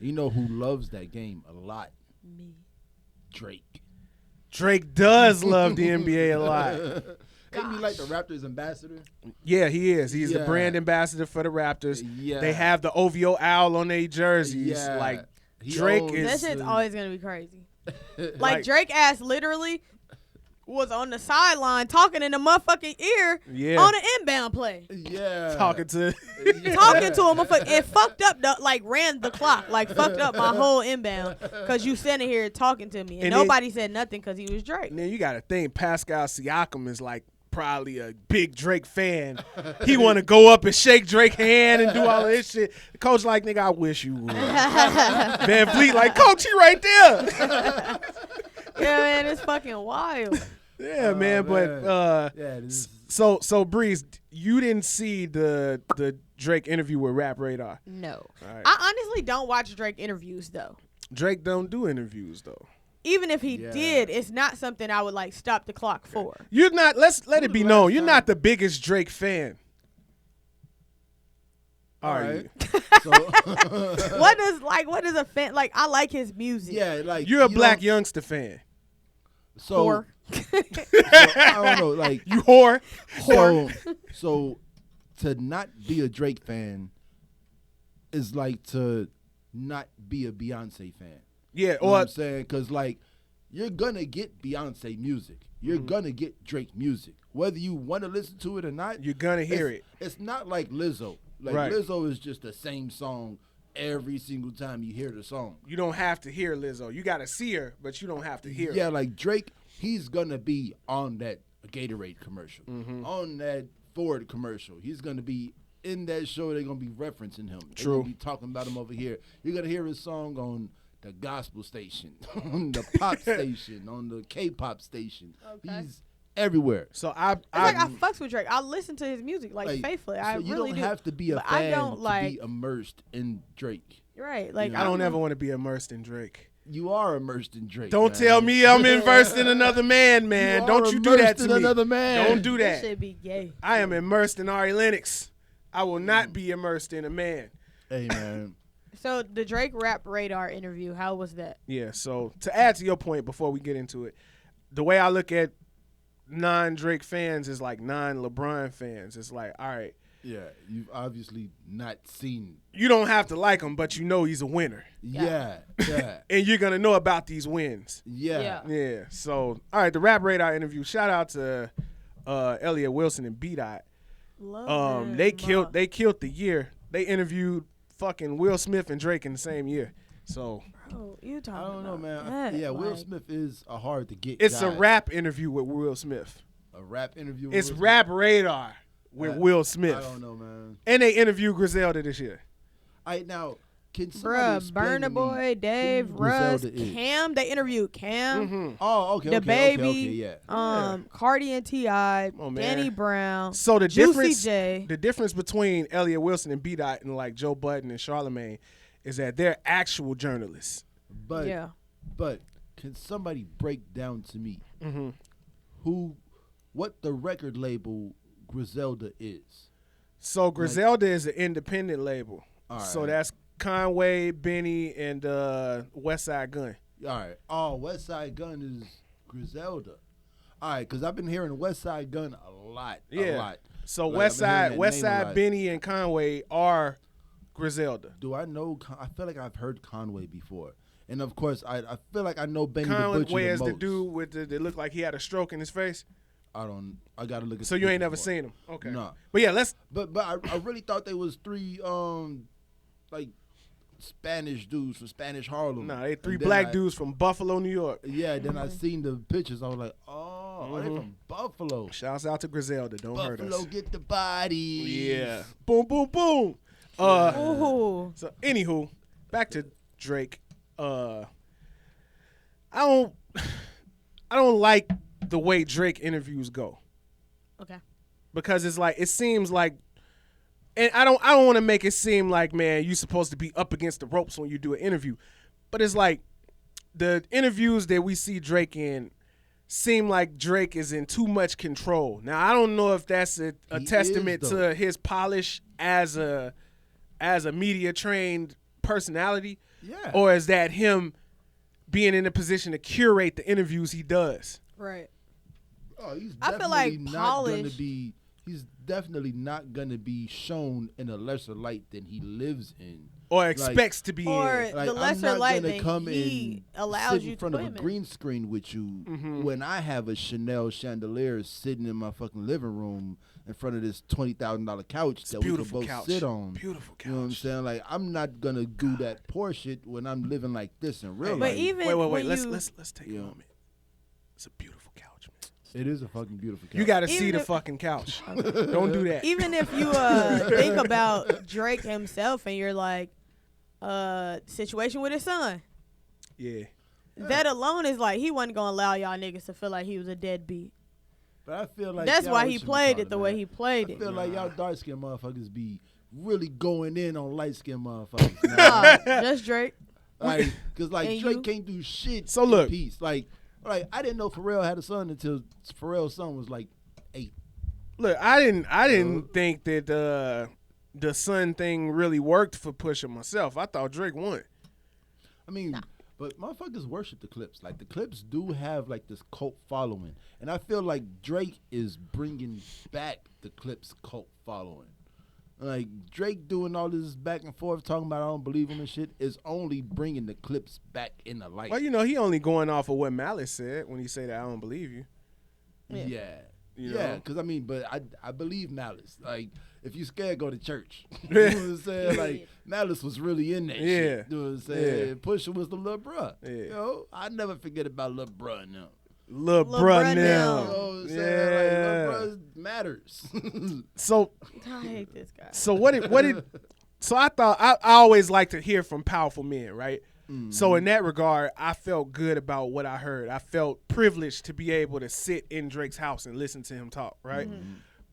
You know who loves that game a lot? Me. Drake. Drake does love the NBA a lot. Ain't he like the Raptors ambassador? Yeah, he is. He's the brand ambassador for the Raptors. Yeah. They have the OVO owl on their jerseys. Yeah. Like, He Drake owns is... That shit's always gonna be crazy. Like- Like Drake ass literally was on the sideline talking in the motherfucking ear on an inbound play. Yeah. Talking to... Talking to him, motherfucker, and fucked up ran the clock, like fucked up my whole inbound because you sitting here talking to me and nobody said nothing because he was Drake. And then you got to think Pascal Siakam is like probably a big Drake fan. He want to go up and shake Drake's hand and do all of this shit. The coach like, nigga, I wish you would. Van Vliet like, coach, he right there. Yeah, man, it's fucking wild. Yeah, man, but so Breeze, you didn't see the Drake interview with Rap Radar. No. Right. I honestly don't watch Drake interviews though. Drake don't do interviews though. Even if he did, it's not something I would like stop the clock for. You're not. Let it be known. You're not the biggest Drake fan. Are you? So, What does a fan like? I like his music. yeah, like You're a Black Youngster fan. So, Whore. I don't know, like You whore. So to not be a Drake fan is like to not be a Beyonce fan. Yeah, You know what or I'm saying? Because, like, you're going to get Beyonce music. You're going to get Drake music. Whether you want to listen to it or not. you're gonna hear it. It's not like Lizzo. Like, Right. Lizzo is just the same song every single time you hear the song. You don't have to hear Lizzo. You gotta see her, but you don't have to hear Yeah, her. like Drake, he's going to be on that Gatorade commercial, Mm-hmm. on that Ford commercial. He's going to be in that show. They're going to be referencing him. They're True. going to be talking about him over here. You're going to hear his song on the gospel station, on the pop station, on the K-pop station. Okay. He's everywhere. So It's like I fucks with Drake. I listen to his music like faithfully. So I you really don't do. have to be a But fan I don't to like. be immersed in Drake. Right, like Yeah. I don't ever want to be immersed in Drake. You are immersed in Drake. Don't man. tell me I'm immersed in another man, man. You Don't are you do that immersed to in me. another man. Don't do This that. should be gay. I am immersed in Ari Lennox. I will not be immersed in a man. Hey, man. So the Drake Rap Radar interview, how was that? Yeah, so to add to your point before we get into it, the way I look at non-Drake fans is like non-LeBron fans. It's like, all right, Yeah, you've obviously not seen. you don't have to like him, but you know he's a winner. Yeah, yeah, And you're going to know about these wins. yeah. Yeah, so, all right, the Rap Radar interview, shout out to Elliot Wilson and B-Dot. Love They him. killed the year. They interviewed fucking Will Smith and Drake in the same year. So Bro, you talking I don't know, about man. that, Yeah, Will like- Smith is a hard to get. it's guy. a rap interview with Will Smith. A rap interview. with It's Will Rap Radar with Will Smith? Smith. I don't know, man. And they interviewed Griselda this year. All right, now can somebody Bruh, explain Burna to me Boy, Dave, who Russ, Griselda is? Cam. They interviewed Cam, Mm-hmm. Oh, okay, the okay, baby, okay, yeah. Cardi and T.I., on, man. Danny Brown, So the Juicy J. difference between Elliot Wilson and B-Dot and like Joe Budden and Charlamagne is that they're actual journalists. But Yeah. but can somebody break down to me Mm-hmm. what the record label Griselda is? So Griselda is an independent label. All right. So that's Conway, Benny, and West Side Gun. All right. Oh, West Side Gun is Griselda. All right, because I've been hearing West Side Gun a lot. Yeah. A lot. So Like, West I've been hearing Side, that West name a Side, lot. Benny, and Conway are Griselda. Do I know? I feel like I've heard Conway before. And, of course, I feel like I know Benny the Butcher Conway the is the most. dude with that looked like he had a stroke in his face. I got to look at So the you ain't picture never for it. seen him. Okay. No. But yeah, let's. But I really thought they was three, like, Spanish dudes from Spanish Harlem. Nah, they three And then black dudes from Buffalo, New York. Yeah, then I seen the pictures. I was like, oh, are they from Buffalo? Shouts out to Griselda. Don't hurt Buffalo us. get the bodies. Yeah. Boom, boom, boom. Ooh. So anywho, back to Drake. I don't like the way Drake interviews go Okay. because it's like it seems like, and I don't want to make it seem like, man, you supposed to be up against the ropes when you do an interview, but it's like the interviews that we see Drake in seem like Drake is in too much control. Now I don't know if that's a He testament is, though. to his polish as a media trained personality, Yeah. or is that him being in a position to curate the interviews he does? Right. Oh, he's I definitely feel like not polish- gonna be. He's definitely not gonna be shown in a lesser light than he lives in, Or expects to be Or in. Like, the I'm lesser not light gonna that come he and allows sit you in to front put of a him in. green screen with you Mhm. when I have a Chanel chandelier sitting in my fucking living room in front of this $20,000 couch It's that a we can beautiful both couch. sit on. Beautiful couch. You know what I'm saying? Like, I'm not gonna do that poor shit when I'm living like this in real But life. even Wait. when Let's you, let's take a Yeah. moment. It's a beautiful couch, man. It is a fucking beautiful couch. You got to Even see the if- fucking couch. Don't do that. even if you think about Drake himself and you're like, situation with his son, Yeah. that alone is like he wasn't gonna allow y'all niggas to feel like he was a deadbeat. But I feel like That's y'all why he should be played talking it the way about he played I it. feel like y'all Nah. dark skinned motherfuckers be really going in on light skinned motherfuckers. Nah. Nah, just Drake. Like, cause like And Drake you? can't do shit. So in look. peace. Like I didn't know Pharrell had a son until Pharrell's son was like 8. Look, I didn't think that the son thing really worked for Pusha myself. I thought Drake won. I mean, but motherfuckers worship the Clips. Like the Clips do have like this cult following, and I feel like Drake is bringing back the Clips cult following. Like Drake doing all this back and forth talking about I don't believe him and shit is only bringing the Clips back in the light. Well, you know, he only going off of what Malice said when he said that I don't believe you. Yeah. You Yeah, know? because I mean, but I believe Malice. Like, if you scared, go to church. You know what I'm saying? Like, Malice was really in that Yeah. shit. You know what I'm saying? Yeah. Pusha was the little bruh. Yeah. You know, I never forget about little bruh now. Lil' Lil' bruh bruh You now. know what I'm saying? Yeah. Like, little bruh matters. So I hate this guy. so I thought I always like to hear from powerful men, right? So in that regard, I felt good about what I heard. I felt privileged to be able to sit in Drake's house and listen to him talk, right?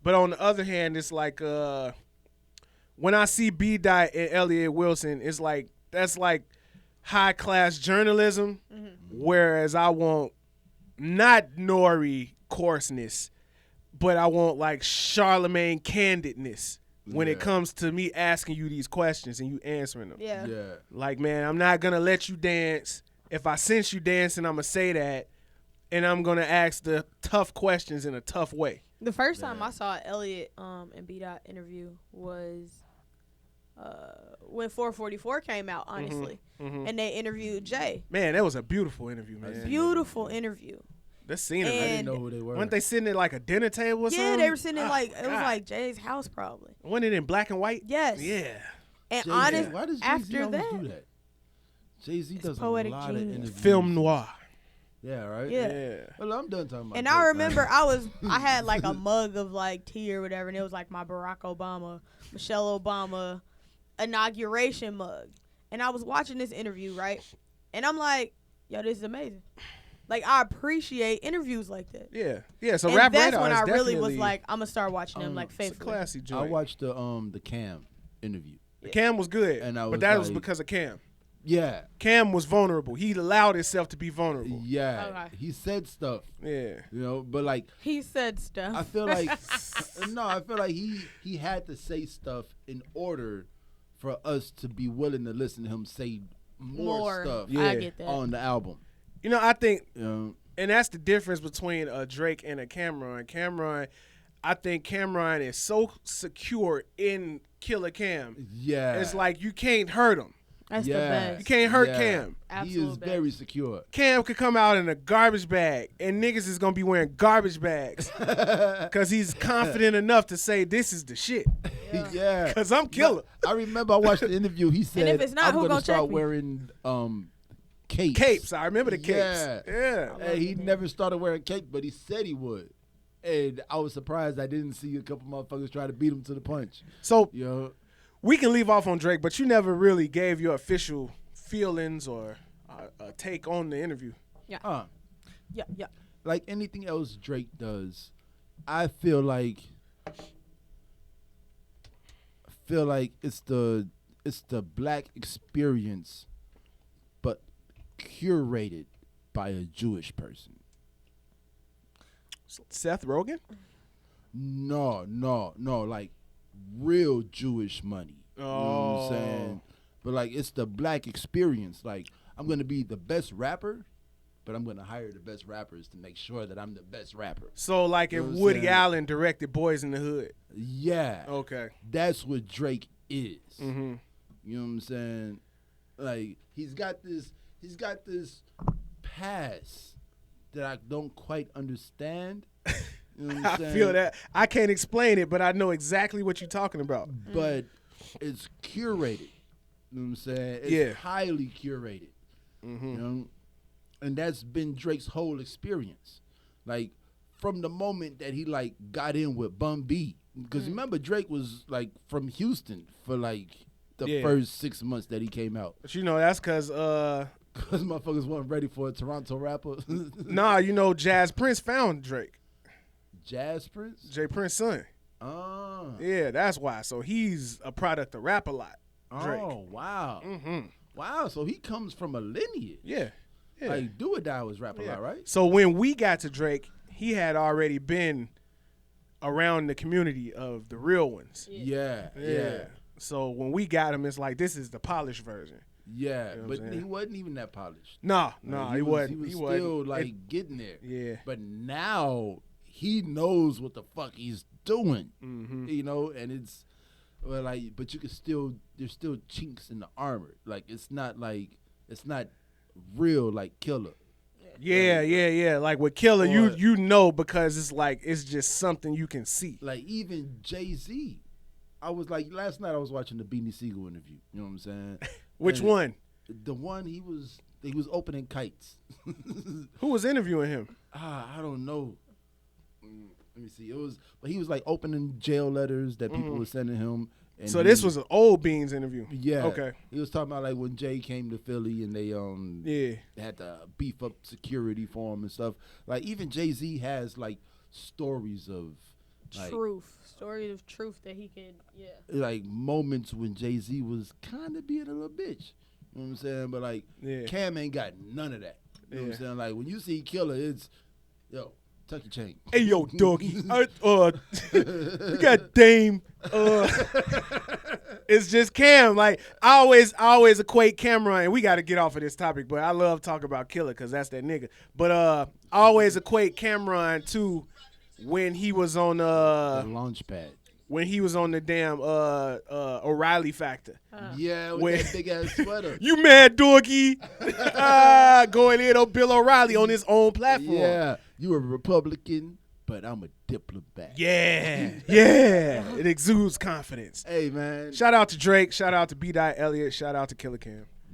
But on the other hand, it's like when I see B. Dot and Elliot Wilson, it's like that's like high class journalism, whereas I want not Nori coarseness, but I want like Charlemagne candidness when it Yeah. comes to me asking you these questions and you answering them. Yeah. Yeah. Like, man, I'm not gonna let you dance. If I sense you dancing, I'm gonna say that, and I'm gonna ask the tough questions in a tough way. The first time I saw Elliot and B Dot interview was when 444 came out, honestly, and they interviewed Jay. Man, that was a beautiful interview, man. Beautiful interview. Let's seen it. I Man. didn't And- know who they were. Weren't they sitting at like a dinner table or something? Yeah, they were sitting in Oh, like it was God. like Jay's house probably. Wasn't it in black and white? Yes. Yeah. And Jay-Z, honest, why does Jay-Z after always that, do that? Jay-Z does a poetic lot genius. of interviews. Film noir. Yeah, right? Yeah. Well, I'm done talking about and Drake, I man. remember I had like a mug of like tea or whatever, and it was like my Barack Obama, Michelle Obama inauguration mug. And I was watching this interview, right? And I'm like, yo, this is amazing. Like, I appreciate interviews like that. Yeah. Yeah. So And Rap that's Radar when is I really was definitely- like, I'm gonna start watching them like it's a faithfully. classy I joint. watched the Cam interview. Cam was good, And I but was that was like- because of Cam. Yeah. Cam was vulnerable. He allowed himself to be vulnerable. Yeah. Okay. He said stuff, Yeah. you know, but like He said stuff. I feel like I feel like he had to say stuff in order for us to be willing to listen to him say more stuff Yeah. I get that. on the album. You know, I think, You know? and that's the difference between a Drake and a Cameron. I think Cameron is so secure in Killer Cam. Yeah. It's like you can't hurt him. That's yeah. the best. You can't hurt Yeah. Cam. He Absolute is best. very secure. Cam could come out in a garbage bag, and niggas is gonna be wearing garbage bags because he's confident enough to say this is the shit. Yeah. Because I'm Killer. I remember I watched the interview. He said, if it's not, I'm who gonna gonna start check me?" wearing capes. Capes. I remember the capes. Yeah. Yeah. Hey, he never started wearing cape, but he said he would. And I was surprised I didn't see a couple motherfuckers try to beat him to the punch. So You know? we can leave off on Drake, but you never really gave your official feelings or a take on the interview. Uh, Yeah, yeah. like anything else Drake does, I feel like it's the black experience, but curated by a Jewish person. Seth Rogen? No, like real Jewish money. You know what Oh. I'm saying? but like it's the black experience. Like I'm gonna be the best rapper, but I'm gonna hire the best rappers to make sure that I'm the best rapper. So like You if know what I'm Woody saying? Allen directed Boys in the Hood. Yeah. Okay. That's what Drake is. Mm-hmm. You know what I'm saying? Like he's got this past that I don't quite understand. You know what I'm I saying? feel that. I can't explain it, but I know exactly what you're talking about. But it's curated. You know what I'm saying? It's Yeah. highly curated. Mm-hmm. You know? And that's been Drake's whole experience. Like from the moment that he like got in with Bun B. Because remember Drake was like from Houston for like the first 6 months that he came out. But you know, that's because, Because motherfuckers weren't ready for a Toronto rapper. nah, you know, Jazz Prince found Drake. Jazz Prince? Jay Prince's son. Oh. Yeah, that's why. So he's a product of Rap a Lot. Drake. Oh, wow. Mm-hmm. Wow, so he comes from a lineage. Yeah. Yeah. Like Do or Die was Rap a Yeah. Lot, right? So when we got to Drake, he had already been around the community of the real ones. Yeah. Yeah. So when we got him, it's like this is the polished version. Yeah, You know what but I'm saying? he wasn't even that polished. No, Like, he wasn't. He was He still wasn't. like getting there. Yeah. But now he knows what the fuck he's doing. Mm-hmm. You know, and it's well, like, but you can still there's still chinks in the armor. Like it's not real like Killer. Yeah. Like with Killer, Or- you know because it's like it's just something you can see. Like even Jay-Z. I was like last night I was watching the Beanie Siegel interview. You know what I'm saying? Which And one? The one he was opening kites. Who was interviewing him? I don't know. Let me see. But he was like opening jail letters that people were sending him. And So this was an old Beans interview. yeah. Okay. He was talking about like when Jay came to Philly and they Yeah. had to beef up security for him and stuff. Like even Jay-Z has like stories of like, Story of truth that he could, like moments when Jay-Z was kind of being a little bitch. You know what I'm saying? But like Yeah. Cam ain't got none of that. You know what I'm Yeah. saying? Like when you see Killer, it's tuck your chain. Hey yo, doggy. You got Dame. It's just Cam. Like I always equate Cameron, and we got to get off of this topic, but I love talking about Killer because that's that nigga. But I always equate Cameron to when he was on The launch pad. when he was on the damn O'Reilly Factor. Yeah, with When- that big ass sweater. You mad, doggy? Going in on Bill O'Reilly on his own platform. Yeah, you a Republican, but I'm a diplomat. Yeah. It exudes confidence. Hey man, Shout out to Drake. Shout out to B. Elliott. Shout out to Killer Cam.